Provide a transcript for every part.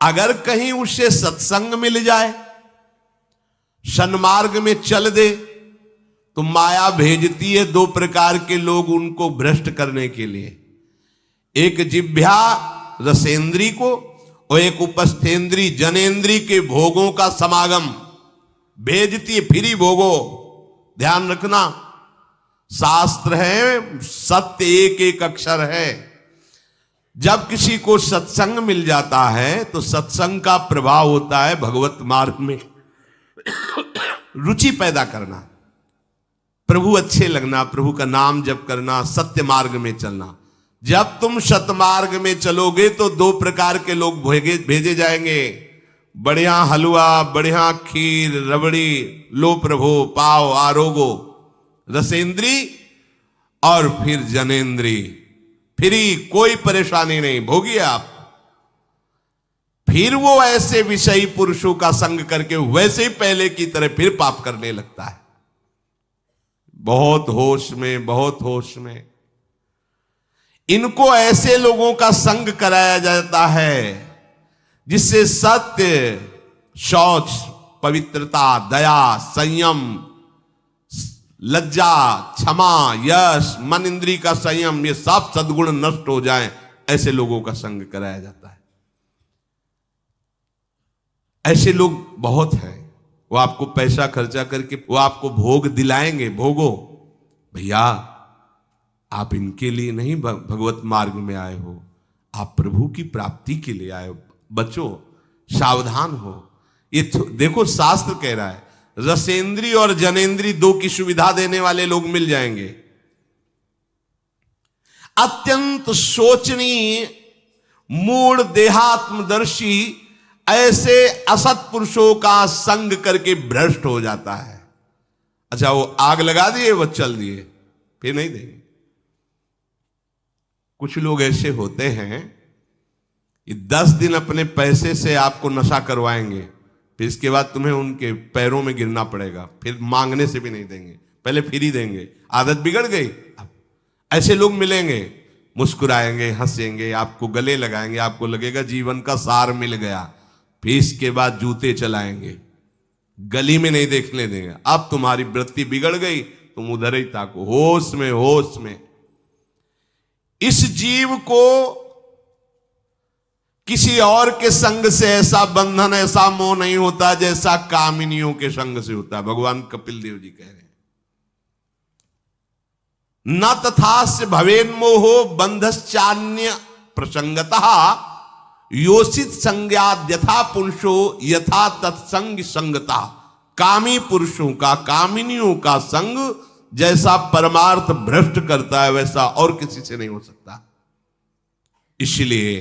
अगर कहीं उसे सत्संग मिल जाए, सन्मार्ग में चल दे, तो माया भेजती है दो प्रकार के लोग उनको भ्रष्ट करने के लिए। एक जिह्वा रसेंद्री को और एक उपस्थेंद्री जनेंद्री के भोगों का समागम भेजती है। फ्री भोगो, ध्यान रखना, शास्त्र है, सत्य एक एक अक्षर है। जब किसी को सत्संग मिल जाता है तो सत्संग का प्रभाव होता है भगवत मार्ग में रुचि पैदा करना, प्रभु अच्छे लगना, प्रभु का नाम जप करना, सत्य मार्ग में चलना। जब तुम सतमार्ग में चलोगे तो दो प्रकार के लोग भेजे जाएंगे, बढ़िया हलवा, बढ़िया खीर, रबड़ी, लो प्रभु, पाव, आरोगो, रसेंद्री और फिर जनेंद्री। फ्री, कोई परेशानी नहीं, भोगिए आप। फिर वो ऐसे विषयी पुरुषों का संग करके वैसे ही पहले की तरह फिर पाप करने लगता है। बहुत होश में, बहुत होश में। इनको ऐसे लोगों का संग कराया जाता है जिससे सत्य, शौच, पवित्रता, दया, संयम, लज्जा, क्षमा, यश, मन इंद्री का संयम, ये सब सद्गुण नष्ट हो जाएं, ऐसे लोगों का संग कराया जाता है। ऐसे लोग बहुत हैं, वो आपको पैसा खर्चा करके वो आपको भोग दिलाएंगे। भोगो भैया, आप इनके लिए नहीं भगवत मार्ग में आए हो, आप प्रभु की प्राप्ति के लिए आए हो। बचो, सावधान हो। ये देखो, शास्त्र कह रहा है रसेंद्री और जनेंद्री दो की सुविधा देने वाले लोग मिल जाएंगे। अत्यंत सोचनीय, मूढ़, देहात्मदर्शी ऐसे असत पुरुषों का संग करके भ्रष्ट हो जाता है। अच्छा, वो आग लगा दिए, वो चल दिए, फिर नहीं देंगे। कुछ लोग ऐसे होते हैं कि 10 दिन अपने पैसे से आपको नशा करवाएंगे, फिर इसके बाद तुम्हें उनके पैरों में गिरना पड़ेगा, फिर मांगने से भी नहीं देंगे, पहले फ्री देंगे। आदत बिगड़ गई। ऐसे लोग मिलेंगे, मुस्कुराएंगे, हंसेंगे, आपको गले लगाएंगे, आपको लगेगा जीवन का सार मिल गया। फिर इसके बाद जूते चलाएंगे, गली में नहीं देखने देंगे। अब तुम्हारी वृत्ति बिगड़ गई, तुम उधर ही ताको, होश में, होश में। इस जीव को किसी और के संग से ऐसा बंधन, ऐसा मोह नहीं होता जैसा कामिनियों के संग से होता है। भगवान कपिल देव जी कह रहे हैं, न तथास्य भवेन्मोहो बंधश्चान्य प्रसंगतः योषित संज्ञाद यथा पुरुषो यथा तत्संग संगता। कामी पुरुषों का, कामिनियों का संग जैसा परमार्थ भ्रष्ट करता है वैसा और किसी से नहीं हो सकता। इसलिए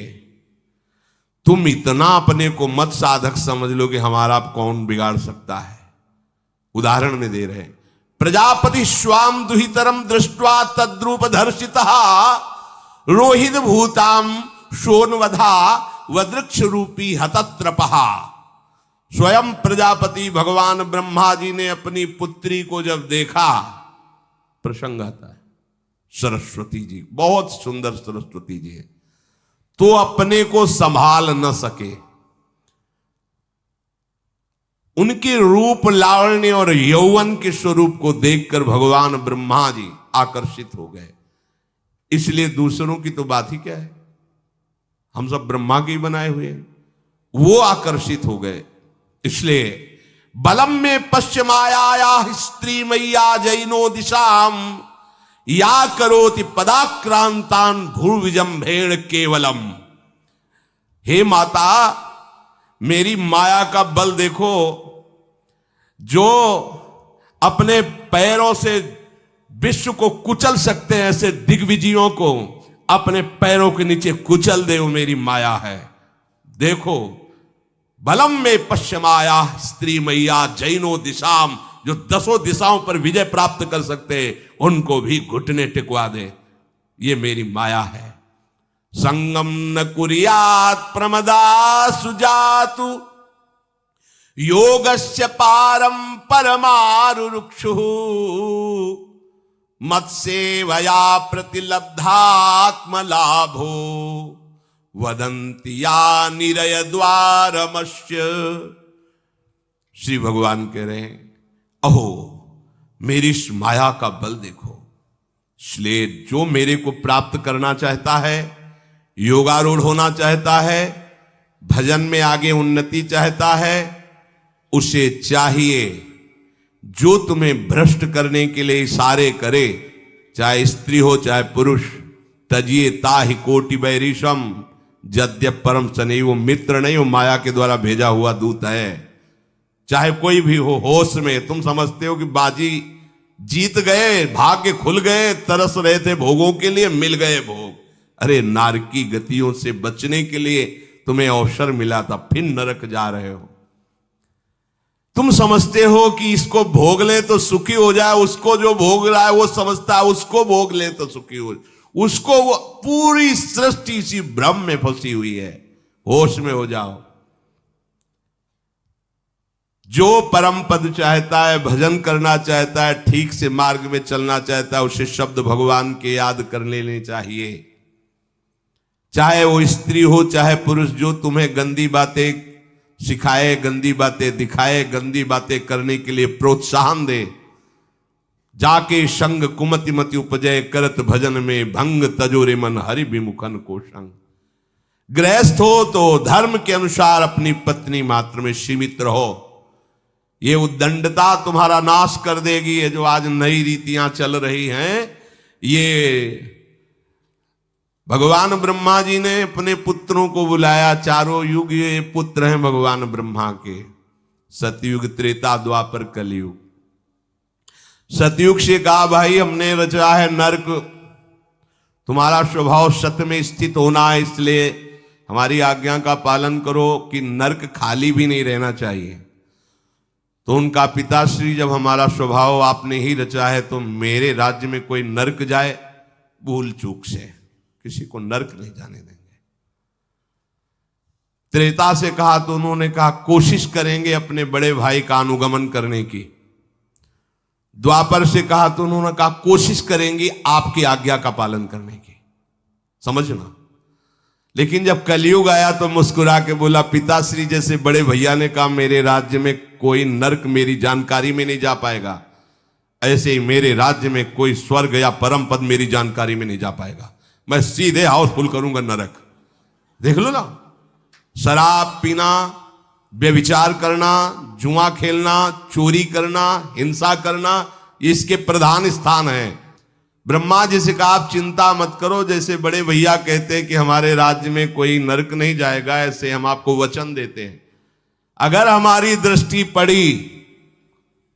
तुम इतना अपने को मत साधक समझ लो कि हमारा कौन बिगाड़ सकता है। उदाहरण में दे रहे हैं, प्रजापति स्वाम दुहितरम दृष्ट्वा तद्रूप धर्षितः रोहित भूताम शोनवधा वदृक्ष रूपी हतत्रपहा। स्वयं प्रजापति भगवान ब्रह्मा जी ने अपनी पुत्री को जब देखा, प्रसंग आता है, सरस्वती जी, बहुत सुंदर सरस्वती जी है, तो अपने को संभाल न सके। उनके रूप, लावण्य और यौवन के स्वरूप को देखकर भगवान ब्रह्मा जी आकर्षित हो गए। इसलिए दूसरों की तो बात ही क्या है, हम सब ब्रह्मा के ही बनाए हुए हैं। वो आकर्षित हो गए। इसलिए बलम में पश्चिमाया स्त्री मैया जैनो दिशाम या करोति पदाक्रांतान भूर्विजंभेण केवलम। हे माता, मेरी माया का बल देखो, जो अपने पैरों से विश्व को कुचल सकते हैं, ऐसे दिग्विजयों को अपने पैरों के नीचे कुचल दे, वो मेरी माया है। देखो, बलम में पश्चिमाया स्त्री मैया जैनो दिशाम, जो 10 दिशाओं पर विजय प्राप्त कर सकते, उनको भी घुटने टिकवा दे, ये मेरी माया है। संगम न कुर्यात् प्रमदा सुजातु योगस्य पारम परमारुरुक्षु मत्सेवया प्रतिलब्धात्म लाभो वदंती या निरय द्वारमस्य। श्री भगवान कह रहे हैं, अहो मेरी इस माया का बल देखो। इसलिए जो मेरे को प्राप्त करना चाहता है, योगारूढ़ होना चाहता है, भजन में आगे उन्नति चाहता है, उसे चाहिए जो तुम्हें भ्रष्ट करने के लिए इशारे करे, चाहे स्त्री हो चाहे पुरुष, तजिए ताहि कोटि बैरिशम, यद्यप परम सने, वो मित्र नहीं, वो माया के द्वारा भेजा हुआ दूत है। चाहे कोई भी हो, होश में तुम समझते हो कि बाजी जीत गए, भाग्य खुल गए, तरस रहे थे भोगों के लिए, मिल गए भोग। अरे नारकी गतियों से बचने के लिए तुम्हें अवसर मिला था, फिर नरक जा रहे हो। तुम समझते हो कि इसको भोग ले तो सुखी हो जाए, उसको जो भोग रहा है वो समझता है उसको भोग ले तो सुखी हो, उसको वो पूरी सृष्टि इसी भ्रम में फंसी हुई है। होश में हो जाओ। जो परम पद चाहता है, भजन करना चाहता है, ठीक से मार्ग में चलना चाहता है, उसे शब्द भगवान के याद कर लेने चाहिए। चाहे वो स्त्री हो चाहे पुरुष, जो तुम्हें गंदी बातें सिखाए, गंदी बातें दिखाए, गंदी बातें करने के लिए प्रोत्साहन दे, जाके संग कुमति मति उपजय, करत भजन में भंग तजोरे मन हरि विमुखन को संग। गृहस्थ हो तो धर्म के अनुसार अपनी पत्नी मात्र में सीमित रहो। ये उद्दंडता तुम्हारा नाश कर देगी। ये जो आज नई रीतियां चल रही हैं, ये भगवान ब्रह्मा जी ने अपने पुत्रों को बुलाया। चारों युग ये पुत्र हैं भगवान ब्रह्मा के, सतयुग, त्रेता, द्वापर, कलयुग। सतयुग से कहा, भाई हमने रचा है नरक, तुम्हारा स्वभाव सत्य में स्थित होना है, इसलिए हमारी आज्ञा का पालन करो कि नरक खाली भी नहीं रहना चाहिए। तो उनका पिताश्री, जब हमारा स्वभाव आपने ही रचा है तो मेरे राज्य में कोई नरक जाए, भूल चूक से किसी को नरक नहीं जाने देंगे। त्रेता से कहा तो उन्होंने कहा कोशिश करेंगे अपने बड़े भाई का अनुगमन करने की। द्वापर से कहा तो उन्होंने कहा कोशिश करेंगे आपकी आज्ञा का पालन करने की। समझना। लेकिन जब कलयुग आया तो मुस्कुरा के बोला, पिताश्री जैसे बड़े भैया ने कहा मेरे राज्य में कोई नरक मेरी जानकारी में नहीं जा पाएगा, ऐसे ही मेरे राज्य में कोई स्वर्ग या परम पद मेरी जानकारी में नहीं जा पाएगा। मैं सीधे हाउसफुल करूंगा नरक। देख लो ना, शराब पीना, व्यभिचार करना, जुआ खेलना, चोरी करना, हिंसा करना, इसके प्रधान स्थान है। ब्रह्मा जी से कहा आप चिंता मत करो, जैसे बड़े भैया कहते हैं कि हमारे राज्य में कोई नरक नहीं जाएगा, ऐसे हम आपको वचन देते हैं। अगर हमारी दृष्टि पड़ी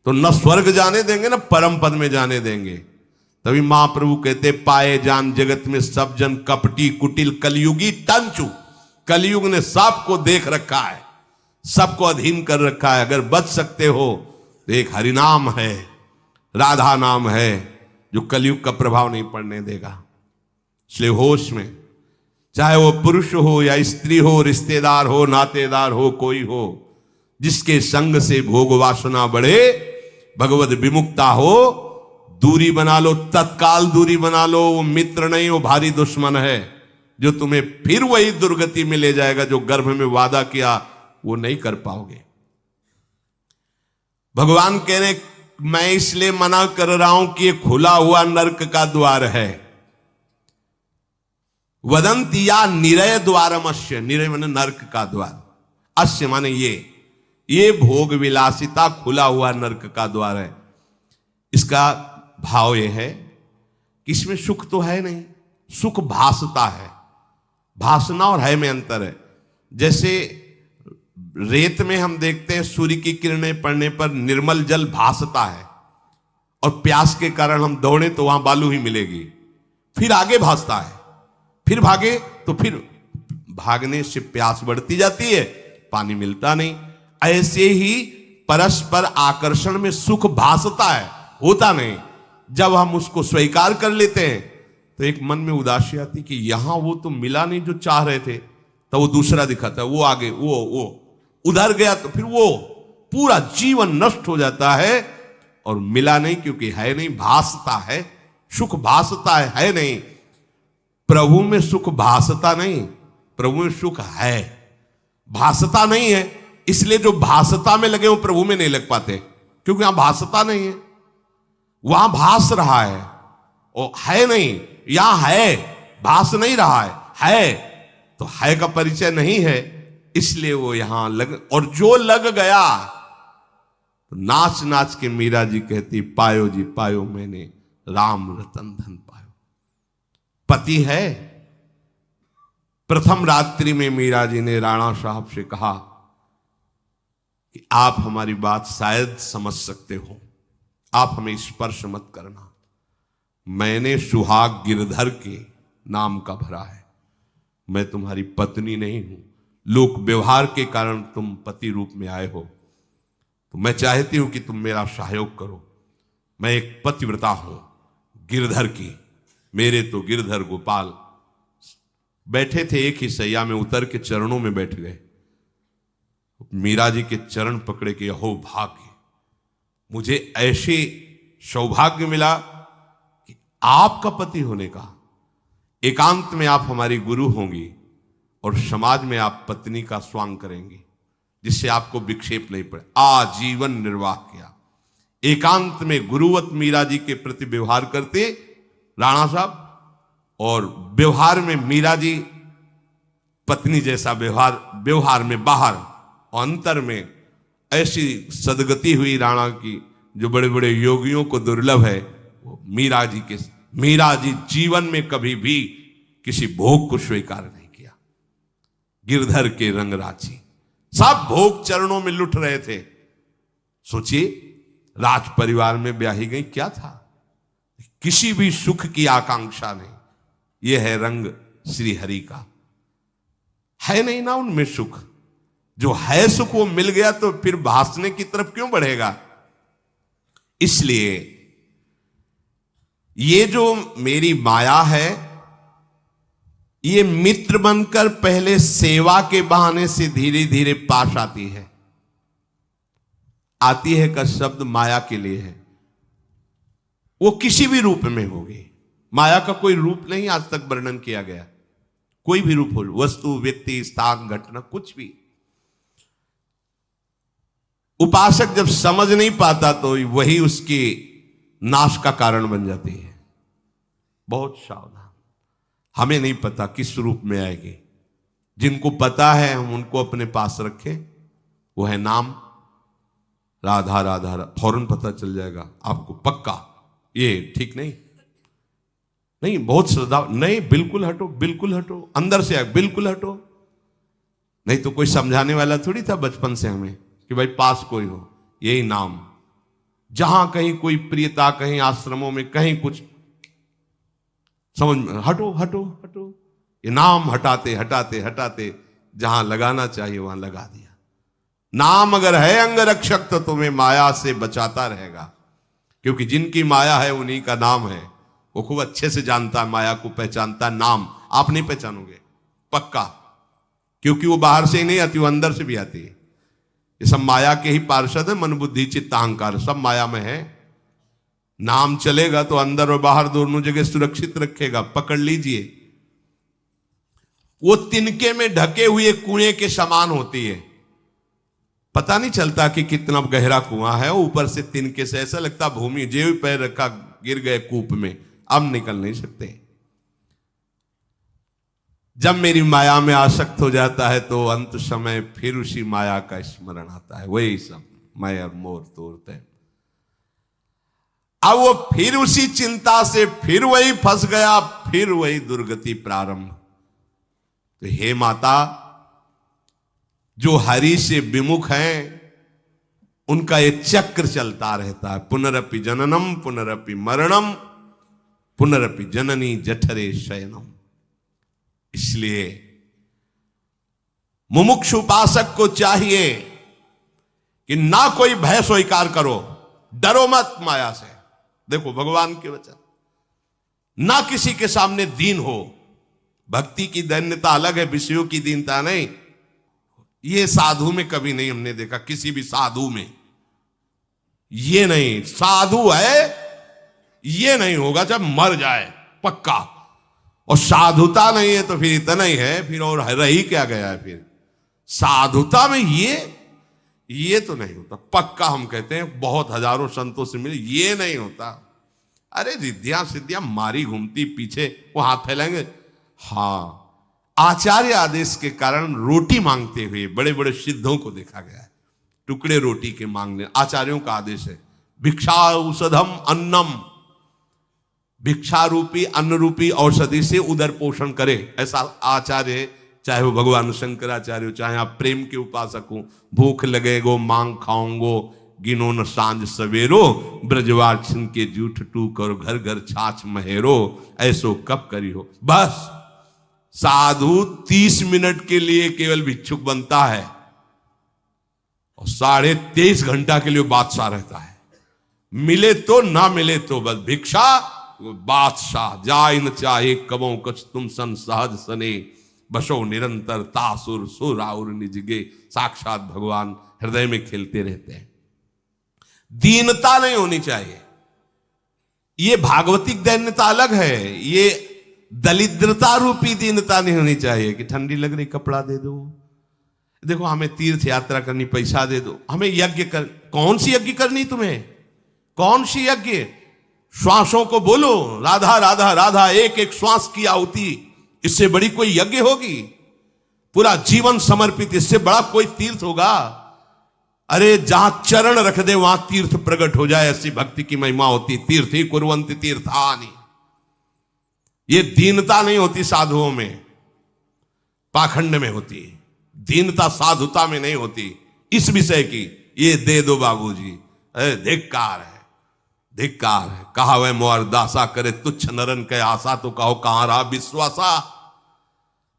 तो न स्वर्ग जाने देंगे न परम पद में जाने देंगे। तभी महाप्रभु कहते, पाए जान जगत में सब जन कपटी कुटिल कलयुगी तंचु। कलयुग ने सबको देख रखा है, सबको अधीन कर रखा है। अगर बच सकते हो तो एक हरिनाम है, राधा नाम है, जो कलयुग का प्रभाव नहीं पड़ने देगा। इसलिए होश में, चाहे वो पुरुष हो या स्त्री हो, रिश्तेदार हो, नातेदार हो, कोई हो, जिसके संग से भोग वासना बढ़े, भगवत विमुक्ता हो, दूरी बना लो, तत्काल दूरी बना लो। वो मित्र नहीं, वो भारी दुश्मन है, जो तुम्हें फिर वही दुर्गति में ले जाएगा जो गर्भ में वादा किया वो नहीं कर पाओगे। भगवान कह रहे, मैं इसलिए मना कर रहा हूं कि ये खुला हुआ नरक का द्वार है। वदंती या निरय द्वारमस्य, निरय माने नरक का द्वार, अस्य माने ये भोग विलासिता खुला हुआ नरक का द्वार है। इसका भाव यह है कि इसमें सुख तो है नहीं, सुख भासता है। भासना और है में अंतर है। जैसे रेत में हम देखते हैं सूर्य की किरणें पड़ने पर निर्मल जल भासता है, और प्यास के कारण हम दौड़े तो वहां बालू ही मिलेगी, फिर आगे भासता है, फिर भागे तो फिर भागने से प्यास बढ़ती जाती है, पानी मिलता नहीं। ऐसे ही परस्पर आकर्षण में सुख भासता है, होता नहीं। जब हम उसको स्वीकार कर लेते हैं तो एक मन में उदासी आती कि यहां वो तो मिला नहीं जो चाह रहे थे, तो वो दूसरा दिखाता है, वो आगे, वो उधर गया तो फिर वो पूरा जीवन नष्ट हो जाता है। और मिला नहीं क्योंकि है नहीं, भासता है, सुख भासता है नहीं। प्रभु में सुख भासता नहीं, प्रभु में सुख है, भासता नहीं है। इसलिए जो भासता में लगे वो प्रभु में नहीं लग पाते, क्योंकि यहां भासता नहीं है, वहां भास रहा है, वो है नहीं। यहां है, भास नहीं रहा है तो है का परिचय नहीं है, इसलिए वो यहां लग। और जो लग गया तो नाच नाच के मीरा जी कहती, पायो जी पायो मैंने राम रतन धन पायो। पति है। प्रथम रात्रि में मीरा जी ने राणा साहब से कहा कि आप हमारी बात शायद समझ सकते हो, आप हमें स्पर्श मत करना। मैंने सुहाग गिरधर के नाम का भरा है, मैं तुम्हारी पत्नी नहीं हूं। लोक व्यवहार के कारण तुम पति रूप में आए हो, तो मैं चाहती हूं कि तुम मेरा सहयोग करो। मैं एक पतिव्रता हूं गिरधर की। मेरे तो गिरधर गोपाल बैठे थे एक ही सैया में, उतर के चरणों में बैठ गए। मीरा जी के चरण पकड़े के, हो भाग्य, मुझे ऐसे सौभाग्य मिला कि आपका पति होने का। एकांत में आप हमारी गुरु होंगी और समाज में आप पत्नी का स्वांग करेंगी, जिससे आपको विक्षेप नहीं पड़े। आजीवन निर्वाह किया। एकांत में गुरुवत मीरा जी के प्रति व्यवहार करते राणा साहब, और व्यवहार में मीरा जी पत्नी जैसा व्यवहार में बाहर, और अंतर में ऐसी सदगति हुई राणा की जो बड़े बड़े योगियों को दुर्लभ है। वो मीरा जी जीवन में कभी भी किसी भोग को स्वीकार नहीं किया। गिरधर के रंग राची, सब भोग चरणों में लुट रहे थे। सोचिए, राज परिवार में ब्याही गई, क्या था? किसी भी सुख की आकांक्षा नहीं। यह है रंग श्री हरि का। है नहीं ना उनमें सुख। जो है सुख वो मिल गया तो फिर भासने की तरफ क्यों बढ़ेगा? इसलिए ये जो मेरी माया है, ये मित्र बनकर पहले सेवा के बहाने से धीरे धीरे पास आती है। आती है का शब्द माया के लिए है। वो किसी भी रूप में होगी। माया का कोई रूप नहीं आज तक वर्णन किया गया। कोई भी रूप हो, वस्तु, व्यक्ति, स्थान, घटना, कुछ भी। उपासक जब समझ नहीं पाता तो वही उसके नाश का कारण बन जाती है। बहुत सावधान। हमें नहीं पता किस रूप में आएगी। जिनको पता है हम उनको अपने पास रखें। वो है नाम, राधा राधा, फौरन पता चल जाएगा आपको पक्का। ये ठीक नहीं, नहीं बहुत श्रद्धा नहीं, बिल्कुल हटो, बिल्कुल हटो, अंदर से बिल्कुल हटो। नहीं तो कोई समझाने वाला थोड़ी था बचपन से हमें कि भाई पास कोई हो, यही नाम। जहां कहीं कोई प्रियता, कहीं आश्रमों में, कहीं कुछ समझ में, हटो हटो हटो। ये नाम हटाते हटाते हटाते जहां लगाना चाहिए वहां लगा दिया। नाम अगर है अंगरक्षक तो तुम्हें माया से बचाता रहेगा, क्योंकि जिनकी माया है उन्हीं का नाम है। वो खूब अच्छे से जानता है, माया को पहचानता है। नाम आप नहीं पहचानोगे पक्का, क्योंकि वो बाहर से ही नहीं आती, वो अंदर से भी आती है। ये सब माया के ही पार्षद है। मन बुद्धि चित्त अहंकार सब माया में है। नाम चलेगा तो अंदर और बाहर दोनों जगह सुरक्षित रखेगा। पकड़ लीजिए। वो तिनके में ढके हुए कुएं के समान होती है। पता नहीं चलता कि कितना गहरा कुआं है। ऊपर से तिनके से ऐसा लगता भूमि, जेब पैर रखा गिर गए कूप में, अब निकल नहीं सकते। जब मेरी माया में आसक्त हो जाता है तो अंत समय फिर उसी माया का स्मरण आता है। वही सब मैं और मोर तोड़ते। अब वो फिर उसी चिंता से फिर वही फंस गया, फिर वही दुर्गति प्रारंभ। तो हे माता, जो हरि से विमुख हैं उनका ये चक्र चलता रहता है। पुनरपि जननम पुनरपि मरणम पुनरपि जननी जठरे शयनम। इसलिए मुमुक्षु उपासक को चाहिए कि ना कोई भय स्वीकार करो, डरो मत माया से। देखो भगवान के वचन, ना किसी के सामने दीन हो। भक्ति की दैन्यता अलग है, विषयों की दीनता नहीं। ये साधु में कभी नहीं हमने देखा, किसी भी साधु में ये नहीं। साधु है ये नहीं होगा जब मर जाए पक्का। और साधुता नहीं है तो फिर इतना ही है, फिर और रही क्या गया है फिर। साधुता में ये तो नहीं होता। पक्का हम कहते हैं बहुत हजारों संतों से मिले, ये नहीं होता। अरे रिद्धियां सिद्धियां मारी घूमती पीछे, वो हाथ फैलाएंगे। हाँ, आचार्य आदेश के कारण रोटी मांगते हुए बड़े बड़े सिद्धों को देखा गया है, टुकड़े रोटी के मांगने। आचार्यों का आदेश है, भिक्षा औषधम अन्नम, भिक्षा रूपी अन्न रूपी औषधि से उदर पोषण करे, ऐसा आचार्य, चाहे वो भगवान शंकराचार्य हो, चाहे आप प्रेम के उपासक हो। भूख लगेगो मांग खाऊंगो, गिनो न सांझ सवेरो, ब्रजवार छिन के जूठ टू करो, घर घर छाछ महेरो, ऐसो कब करी हो। बस साधु 30 मिनट के लिए केवल भिक्षुक बनता है और 23.5 घंटा के लिए बादशाह रहता है। मिले तो ना मिले तो बस भिक्षा, बादशाह जाय न चाहे कबो कछ तुम सन सहज सने, बसो निरंतर तासुर सुराउर निजगे। साक्षात भगवान हृदय में खेलते रहते हैं। दीनता नहीं होनी चाहिए। ये भागवतिक दैन्यता अलग है, ये दलिद्रता रूपी दीनता नहीं होनी चाहिए कि ठंडी लग रही कपड़ा दे दो, देखो हमें तीर्थ यात्रा करनी पैसा दे दो, हमें यज्ञ कर। कौन सी यज्ञ करनी तुम्हें, कौन सी यज्ञ। श्वासों को बोलो राधा राधा राधा, एक एक श्वास की आहुति, इससे बड़ी कोई यज्ञ होगी। पूरा जीवन समर्पित, इससे बड़ा कोई तीर्थ होगा। अरे जहां चरण रख दे वहां तीर्थ प्रकट हो जाए, ऐसी भक्ति की महिमा होती। तीर्थ ही कुर्वन्ति तीर्थानि। ये दीनता नहीं होती साधुओं में, पाखंड में होती। दीनता साधुता में नहीं होती। इस विषय की ये दे दो बाबूजी, अरे धिक्कार है, धिक्कार है। कहा वह मोर दासा करे तुच्छ नरन के आशा, तो कहो कहां रहा विश्वासा।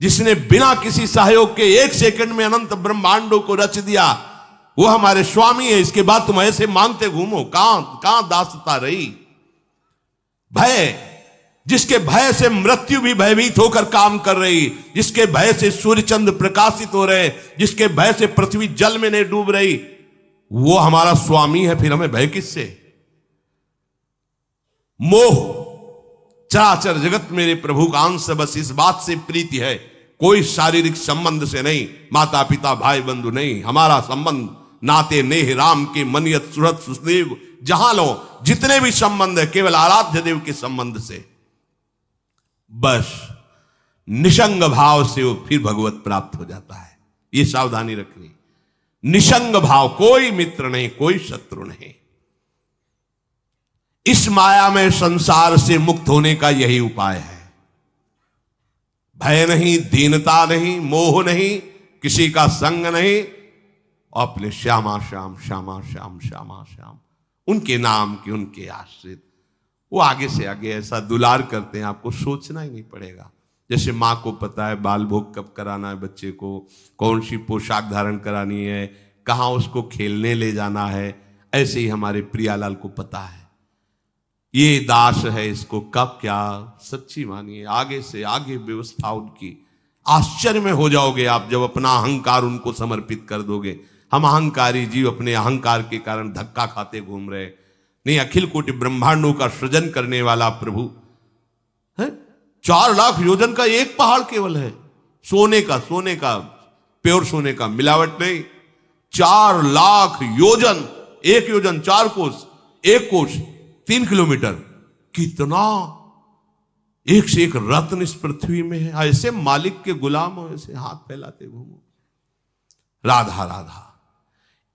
जिसने बिना किसी सहयोग के 1 सेकंड में अनंत ब्रह्मांडों को रच दिया, वो हमारे स्वामी है। इसके बाद तुम ऐसे मांगते घूमो, कहां दासता रही। भय, जिसके भय से मृत्यु भी भयभीत होकर काम कर रही, जिसके भय से सूर्य चंद्र प्रकाशित हो रहे, जिसके भय से पृथ्वी जल में नहीं डूब रही, वो हमारा स्वामी है। फिर हमें भय किससे। मोह, चराचर जगत मेरे प्रभु का अंश, बस इस बात से प्रीति है, कोई शारीरिक संबंध से नहीं, माता पिता भाई बंधु नहीं। हमारा संबंध नाते नेह राम के मनियत सुरत सुदेव, जहां लो जितने भी संबंध है केवल आराध्य देव के संबंध से। बस निसंग भाव से वो फिर भगवत प्राप्त हो जाता है। ये सावधानी रखनी। निसंग भाव, कोई मित्र नहीं, कोई शत्रु नहीं। इस माया में संसार से मुक्त होने का यही उपाय है। भय नहीं, दीनता नहीं, मोह नहीं, किसी का संग नहीं, और अपने श्यामा श्याम श्यामा श्याम श्यामा श्याम, उनके नाम के, उनके आश्रित। वो आगे से आगे ऐसा दुलार करते हैं, आपको सोचना ही नहीं पड़ेगा। जैसे माँ को पता है बाल भोग कब कराना है बच्चे को, कौन सी पोशाक धारण करानी है, कहाँ उसको खेलने ले जाना है, ऐसे ही हमारे प्रियालाल को पता है ये दास है, इसको कब क्या। सच्ची मानिए, आगे से आगे व्यवस्था उनकी। आश्चर्य में हो जाओगे आप जब अपना अहंकार उनको समर्पित कर दोगे। हम अहंकारी जीव अपने अहंकार के कारण धक्का खाते घूम रहे। नहीं, अखिल कोटि ब्रह्मांडों का सृजन करने वाला प्रभु है। 4 लाख योजन का एक पहाड़ केवल है, सोने का प्योर सोने का, मिलावट नहीं। 4 लाख योजन, 1 योजन 4 कोस, 1 कोस 3 किलोमीटर। कितना एक से एक रत्न इस पृथ्वी में है। ऐसे मालिक के गुलाम हो, ऐसे हाथ फैलाते घूमो। राधा राधा।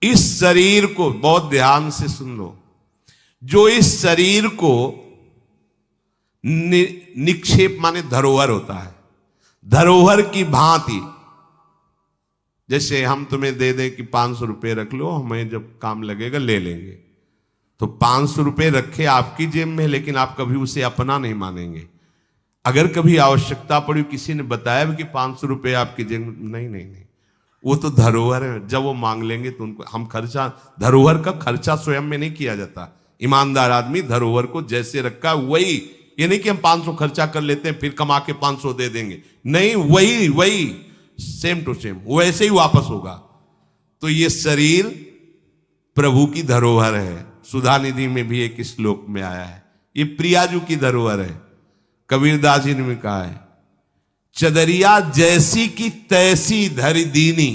इस शरीर को बहुत ध्यान से सुन लो। जो इस शरीर को निक्षेप माने धरोहर होता है, धरोहर की भांति। जैसे हम तुम्हें दे दें कि 500 रुपये रख लो, हमें जब काम लगेगा ले लेंगे, तो 500 रुपये रखे आपकी जेब में, लेकिन आप कभी उसे अपना नहीं मानेंगे। अगर कभी आवश्यकता पड़ी, किसी ने बताया कि 500 रुपये आपकी जेब में, नहीं नहीं नहीं, वो तो धरोहर है। जब वो मांग लेंगे तो उनको हम खर्चा, धरोहर का खर्चा स्वयं में नहीं किया जाता। ईमानदार आदमी धरोहर को जैसे रखा वही, ये नहीं कि हम 500 खर्चा कर लेते हैं फिर कमा के 500 दे देंगे, नहीं, वही सेम टू सेम वैसे ही वापस होगा। तो ये शरीर प्रभु की धरोहर है। सुधा निधि में भी एक श्लोक में आया है, ये प्रियाजू की धरोहर है। कबीरदास जी ने भी कहा है, चदरिया जैसी की तैसी धरि दीनी,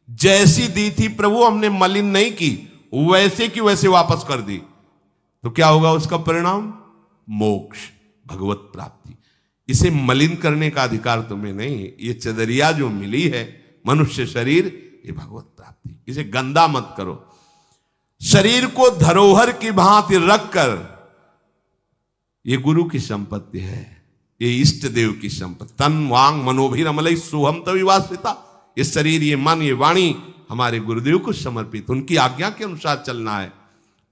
जैसी दी थी प्रभु हमने मलिन नहीं की, वैसे की वैसे वापस कर दी, तो क्या होगा उसका परिणाम? मोक्ष, भगवत प्राप्ति। इसे मलिन करने का अधिकार तुम्हें नहीं। ये चदरिया जो मिली है मनुष्य शरीर, ये भगवत प्राप्ति, इसे गंदा मत करो। शरीर को धरोहर की भांति रखकर, ये गुरु की संपत्ति है, ये इष्ट देव की संपत्ति। तन वांग मनोभिरमलई सुहम तविवासिता, ये शरीर, ये मन, ये वाणी हमारे गुरुदेव को समर्पित, उनकी आज्ञा के अनुसार चलना है।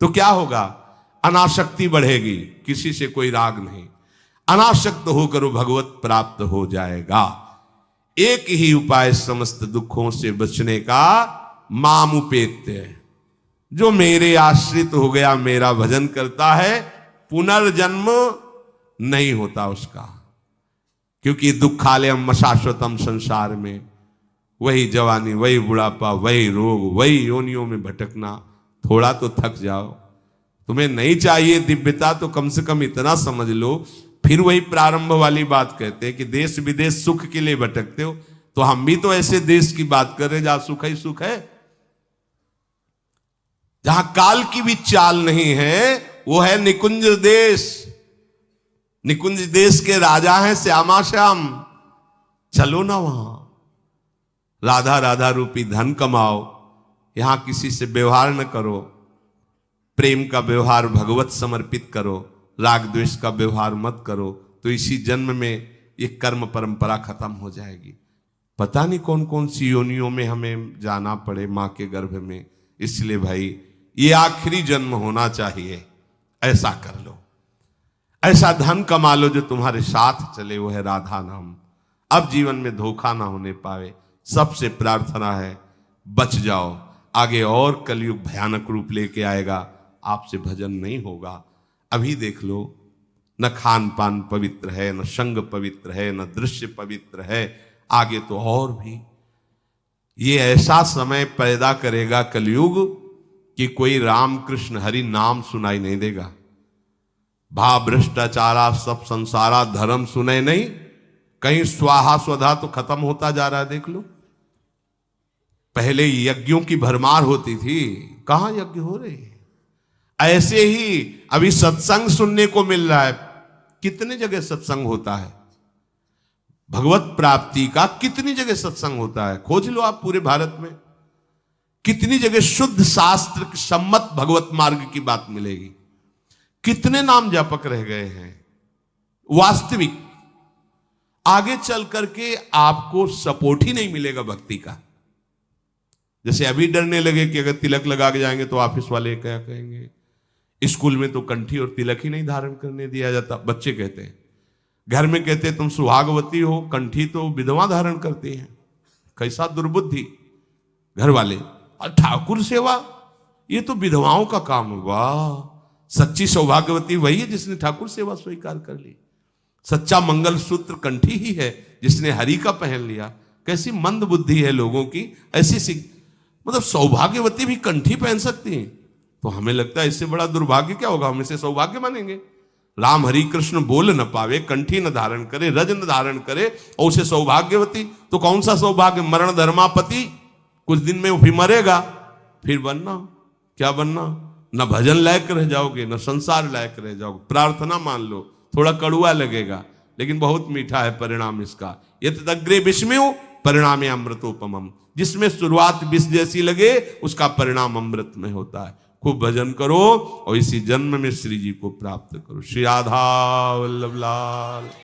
तो क्या होगा? अनासक्ति बढ़ेगी, किसी से कोई राग नहीं, अनासक्त होकर भगवत प्राप्त हो जाएगा। एक ही उपाय समस्त दुखों से बचने का, माम उपेत्य, जो मेरे आश्रित हो गया, मेरा भजन करता है, पुनर्जन्म नहीं होता उसका, क्योंकि दुखालयम शाश्वतम, संसार में वही जवानी, वही बुढ़ापा, वही रोग, वही योनियों में भटकना। थोड़ा तो थक जाओ। तुम्हें नहीं चाहिए दिव्यता तो कम से कम इतना समझ लो। फिर वही प्रारंभ वाली बात कहते हैं कि देश विदेश सुख के लिए भटकते हो, तो हम भी तो ऐसे देश की बात कर रहे हैं जहां सुख ही सुख है, जहां काल की भी चाल नहीं है। वो है निकुंज देश। निकुंज देश के राजा हैं श्यामा श्याम, चलो ना वहां, राधा राधा रूपी धन कमाओ, यहां किसी से व्यवहार न करो, प्रेम का व्यवहार भगवत समर्पित करो, राग द्वेष का व्यवहार मत करो, तो इसी जन्म में ये कर्म परंपरा खत्म हो जाएगी। पता नहीं कौन कौन सी योनियों में हमें जाना पड़े मां के गर्भ में। इसलिए भाई, ये आखिरी जन्म होना चाहिए, ऐसा कर लो, ऐसा धन कमा लो जो तुम्हारे साथ चले, वो है राधा नाम। अब जीवन में धोखा ना होने पावे। सबसे प्रार्थना है, बच जाओ, आगे और कलयुग भयानक रूप लेके आएगा, आपसे भजन नहीं होगा। अभी देख लो, न खान पान पवित्र है, न संग पवित्र है, न दृश्य पवित्र है, आगे तो और भी। ये ऐसा समय पैदा करेगा कलयुग कि कोई राम कृष्ण हरि नाम सुनाई नहीं देगा। भा भ्रष्टाचारा सब संसारा, धर्म सुने नहीं, कहीं स्वाहा स्वधा तो खत्म होता जा रहा है। देख लो, पहले यज्ञों की भरमार होती थी, कहां यज्ञ हो रहे हैं। ऐसे ही अभी सत्संग सुनने को मिल रहा है। कितने जगह सत्संग होता है, भगवत प्राप्ति का कितनी जगह सत्संग होता है, खोज लो आप पूरे भारत में। कितनी जगह शुद्ध शास्त्र सम्मत भगवत मार्ग की बात मिलेगी। कितने नाम जापक रह गए हैं। वास्तविक आगे चल करके आपको सपोर्ट ही नहीं मिलेगा भक्ति का। जैसे अभी डरने लगे कि अगर तिलक लगा के जाएंगे तो ऑफिस वाले क्या कहेंगे, स्कूल में तो कंठी और तिलक ही नहीं धारण करने दिया जाता। बच्चे कहते हैं, घर में कहते हैं तुम सुहागवती हो, कंठी तो विधवा धारण करती हैं। कैसा दुर्बुद्धि घर वाले। और ठाकुर सेवा, ये तो विधवाओं का काम होगा। सच्ची सौभाग्यवती वही है जिसने ठाकुर सेवा स्वीकार कर ली। सच्चा मंगल सूत्र कंठी ही है जिसने हरि का पहन लिया। कैसी मंद बुद्धि है लोगों की। ऐसी मतलब सौभाग्यवती भी कंठी पहन सकती हैं, तो हमें लगता है इससे बड़ा दुर्भाग्य क्या होगा, हम इसे सौभाग्य मानेंगे। राम हरि कृष्ण बोल न पावे, कंठी न धारण करे, रज न धारण करे और उसे सौभाग्यवती, तो कौन सा सौभाग्य। मरण धर्मापति, कुछ दिन में वो भी मरेगा, फिर बनना क्या बनना। न भजन लायक रह जाओगे, न संसार लायक रह जाओगे। प्रार्थना मान लो, थोड़ा कड़ुआ लगेगा लेकिन बहुत मीठा है परिणाम इसका। यत् अग्रे विस्मयो परिणामे अमृतोपमम। जिसमें शुरुआत विष जैसी लगे उसका परिणाम अमृत में होता है। खूब भजन करो और इसी जन्म में श्री जी को प्राप्त करो। श्री राधा वल्लभ लाल।